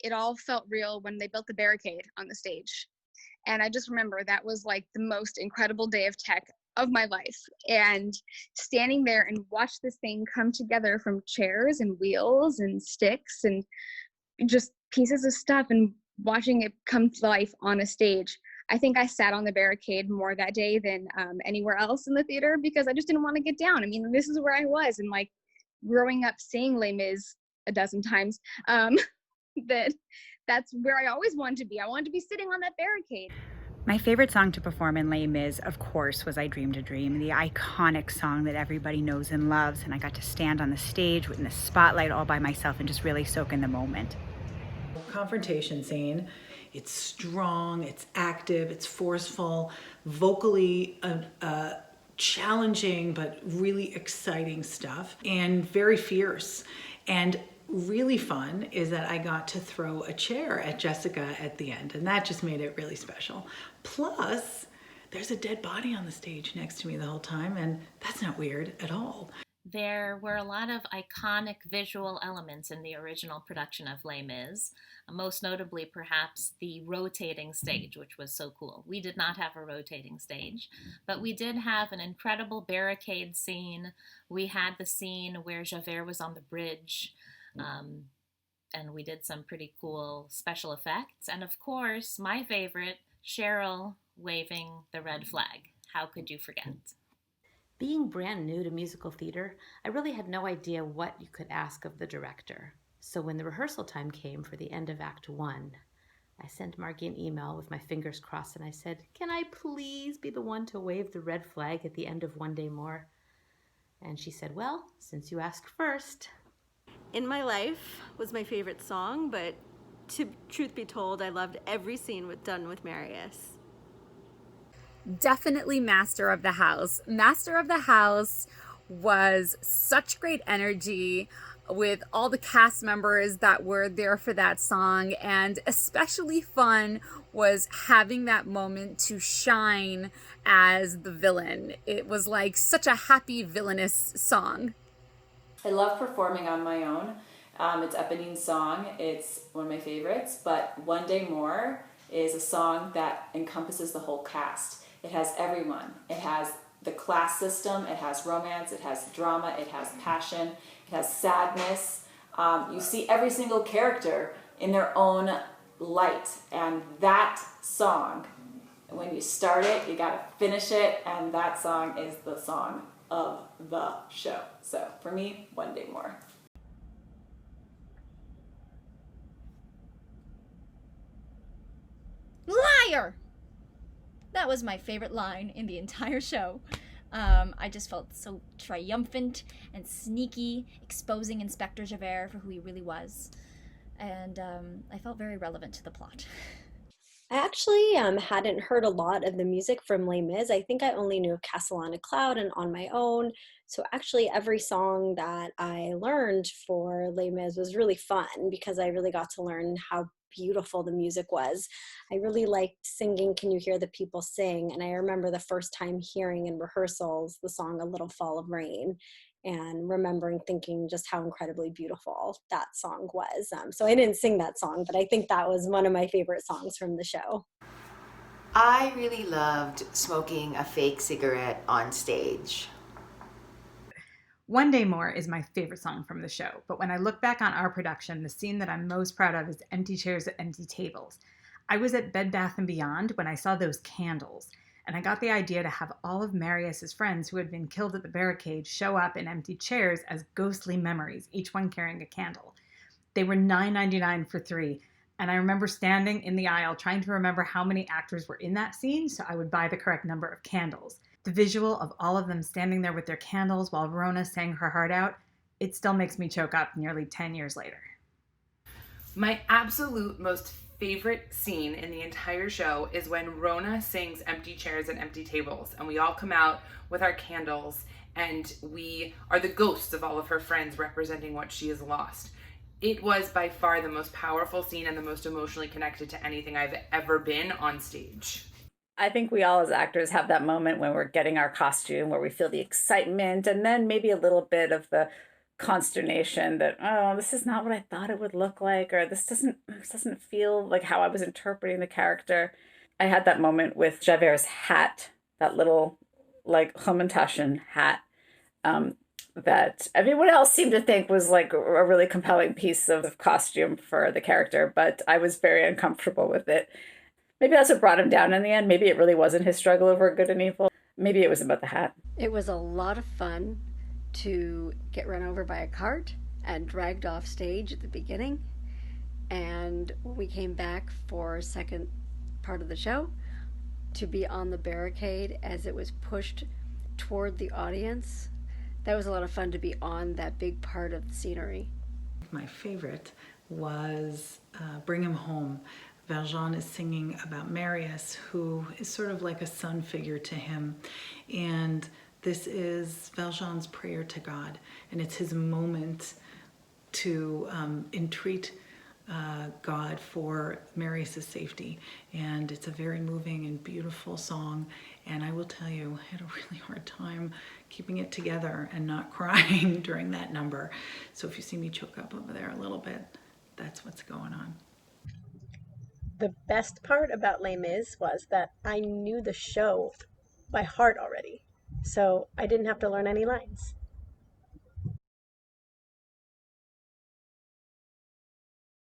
it all felt real when they built the barricade on the stage. And I just remember that was like the most incredible day of tech of my life. And standing there and watch this thing come together from chairs and wheels and sticks and just pieces of stuff and watching it come to life on a stage. I think I sat on the barricade more that day than anywhere else in the theater because I just didn't want to get down. I mean, this is where I was, and like growing up seeing Les Mis a dozen times, that's where I always wanted to be. I wanted to be sitting on that barricade. My favorite song to perform in Les Mis, of course, was I Dreamed a Dream, the iconic song that everybody knows and loves, and I got to stand on the stage in the spotlight all by myself and just really soak in the moment. Confrontation scene. It's strong, it's active, it's forceful, vocally challenging, but really exciting stuff, and very fierce. And really fun is that I got to throw a chair at Jessica at the end, and that just made it really special. Plus, there's a dead body on the stage next to me the whole time, and that's not weird at all. There were a lot of iconic visual elements in the original production of Les Mis, most notably perhaps the rotating stage, which was so cool. We did not have a rotating stage, but we did have an incredible barricade scene. We had the scene where Javert was on the bridge, and we did some pretty cool special effects. And of course, my favorite, Cheryl waving the red flag. How could you forget? Being brand new to musical theater, I really had no idea what you could ask of the director. So when the rehearsal time came for the end of Act 1, I sent Margie an email with my fingers crossed and I said, "Can I please be the one to wave the red flag at the end of One Day More?" And she said, "Well, since you asked first." In My Life was my favorite song, but truth be told, I loved every scene done with Marius. Definitely Master of the House. Master of the House was such great energy with all the cast members that were there for that song, and especially fun was having that moment to shine as the villain. It was like such a happy villainous song. I love performing on my own. It's Eponine's song. It's one of my favorites, but One Day More is a song that encompasses the whole cast. It has everyone. It has the class system, it has romance, it has drama, it has passion, it has sadness. You see every single character in their own light, and that song, when you start it, you gotta finish it, and that song is the song of the show. So for me, One Day More. Liar! That was my favorite line in the entire show. I just felt so triumphant and sneaky, exposing Inspector Javert for who he really was. And I felt very relevant to the plot. I actually hadn't heard a lot of the music from Les Mis. I think I only knew of Castle on a Cloud and On My Own. So actually every song that I learned for Les Mis was really fun because I really got to learn how beautiful the music was. I really liked singing Can You Hear the People Sing? And I remember the first time hearing in rehearsals the song A Little Fall of Rain and remembering thinking just how incredibly beautiful that song was. So I didn't sing that song, but I think that was one of my favorite songs from the show. I really loved smoking a fake cigarette on stage. One Day More is my favorite song from the show, but when I look back on our production, the scene that I'm most proud of is Empty Chairs at Empty Tables. I was at Bed Bath & Beyond when I saw those candles, and I got the idea to have all of Marius's friends who had been killed at the barricade show up in empty chairs as ghostly memories, each one carrying a candle. They were $9.99 for 3, and I remember standing in the aisle trying to remember how many actors were in that scene so I would buy the correct number of candles. The visual of all of them standing there with their candles while Rona sang her heart out, it still makes me choke up nearly 10 years later. My absolute most favorite scene in the entire show is when Rona sings Empty Chairs and Empty Tables, and we all come out with our candles, and we are the ghosts of all of her friends representing what she has lost. It was by far the most powerful scene and the most emotionally connected to anything I've ever been on stage. I think we all as actors have that moment when we're getting our costume where we feel the excitement and then maybe a little bit of the consternation that, oh, this is not what I thought it would look like, or this doesn't feel like how I was interpreting the character. I had that moment with Javert's hat, that little like Hamantaschen hat, that everyone else seemed to think was like a really compelling piece of costume for the character, but I was very uncomfortable with it. Maybe that's what brought him down in the end. Maybe it really wasn't his struggle over good and evil. Maybe it was about the hat. It was a lot of fun to get run over by a cart and dragged off stage at the beginning. And when we came back for a second part of the show, to be on the barricade as it was pushed toward the audience. That was a lot of fun to be on that big part of the scenery. My favorite was Bring Him Home. Valjean is singing about Marius, who is sort of like a son figure to him. And this is Valjean's prayer to God. And it's his moment to entreat God for Marius' safety. And it's a very moving and beautiful song. And I will tell you, I had a really hard time keeping it together and not crying during that number. So if you see me choke up over there a little bit, that's what's going on. The best part about Les Mis was that I knew the show by heart already. So I didn't have to learn any lines.